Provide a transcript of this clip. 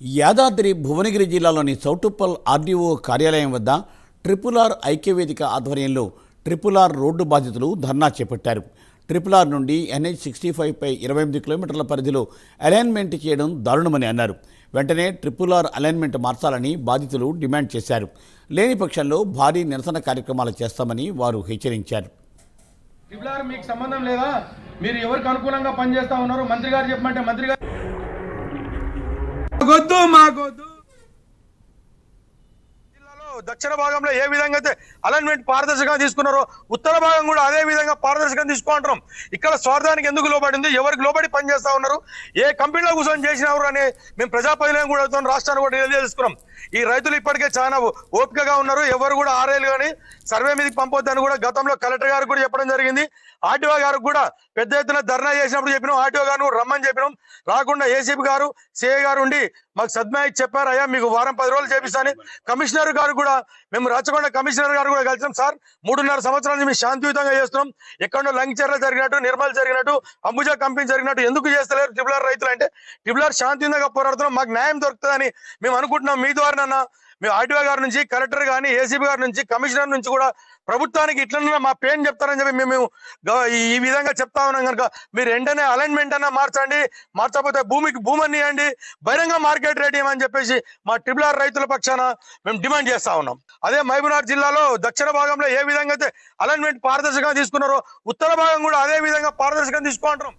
యాదాద్రి భువనగిరి జిల్లాలోని చౌటుప్పల్ ఆర్డీఓ కార్యాలయం వద్ద ట్రిపుల్ ఆర్ ఐక్యవేదిక ఆధ్వర్యంలో ట్రిపుల్ ఆర్ రోడ్డు బాధితులు ధర్నా చేపట్టారు. ట్రిపుల్ ఆర్ నుండి NH-65 పై 28 కిలోమీటర్ల పరిధిలో అలైన్మెంట్ చేయడం దారుణమని అన్నారు. వెంటనే ట్రిపుల్ ఆర్ అలైన్మెంట్ మార్చాలని బాధితులు డిమాండ్ చేశారు. లేని పక్షంలో భారీ నిరసన కార్యక్రమాలు చేస్తామని వారు హెచ్చరించారు. ట్రిపుల్ ఆర్ మీకు సంబంధం లేదా? మీరు ఎవరికి అనుకూలంగా పనిచేస్తా ఉన్నారు? మంత్రి గారు చెప్పమంటే మంత్రి గారు మాకొద్దు. జిల్లాలో దక్షిణ భాగంలో ఏ విధంగా అయితే అలైన్మెంట్ పారదర్శకంగా తీసుకున్నారో ఉత్తర భాగం కూడా అదే విధంగా పారదర్శకంగా తీసుకుంటున్నాం. ఇక్కడ స్వార్థానికి ఎందుకు లోబడింది? ఎవరికి లోబడి పనిచేస్తా ఉన్నారు? ఏ కంపెనీలో కూర్చొని చేసినవారు అని మేము ప్రజాప్రతినిధులను కూడా అవుతాం, రాష్ట్రాన్ని కూడా తెలియజేసుకున్నాం. ఈ రైతులు ఇప్పటికే చాలా ఓపికగా ఉన్నారు. ఎవరు కూడా ఆరేళ్ళు కానీ సర్వే మీదకి పంపొద్దని కూడా గతంలో కలెక్టర్ గారు కూడా చెప్పడం జరిగింది. ఆర్టీఓ గారికి కూడా పెద్ద ఎత్తున ధర్నా చేసినప్పుడు చెప్పినాం. ఆర్టీఓ గారు రమ్మని చెప్పినాం, రాకుండా ఏసీపీ గారు సిఐ గారు ఉండి మాకు సద్మాయి చెప్పారు, అయ్యా మీకు వారం 10 రోజులు చేపిస్తాను. కమిషనర్ గారు కూడా మేము రాచకొండ కమిషనర్ గారు కూడా కలిసాం. సార్ 3.5 సంవత్సరాల నుంచి మేము శాంతియుతంగా చేస్తున్నాం. ఎక్కడో లంకిచర్ల జరిగినట్టు, నిర్మల్ జరిగినట్టు, అంబుజా కంపెనీ జరిగినట్టు ఎందుకు చేస్తలేరు ట్రిపుల్ ఆర్ రైతులు అంటే? ట్రిపుల్ ఆర్ శాంతియుతంగా పోరాడుతున్నాం, మాకు న్యాయం దొరుకుతుందని మేము అనుకుంటున్నాం. మీ ద్వారానన్నా మేము ఆర్టీఓ గారి నుంచి, కలెక్టర్ కానీ, ఏసీబీ గారి నుంచి, కమిషనర్ నుంచి కూడా ప్రభుత్వానికి ఇట్లన్నా మా పేరు చెప్తారని చెప్పి మేము ఈ విధంగా చెప్తా ఉన్నాం. కనుక మీరు వెంటనే అలైన్మెంట్ అన్నా మార్చండి, మార్చకపోతే భూమిని ఇవ్వండి, బహిరంగ మార్కెట్ రేట్ ఇవ్వమని చెప్పేసి మా ట్రిపుల్ ఆర్ రైతుల పక్షాన మేము డిమాండ్ చేస్తా ఉన్నాం. అదే మహబూబ్నగర్ జిల్లాలో దక్షిణ భాగంలో ఏ విధంగా అయితే అలైన్మెంట్ పారదర్శకంగా తీసుకున్నారో ఉత్తర భాగం కూడా అదే విధంగా పారదర్శకంగా తీసుకుంటున్నాం.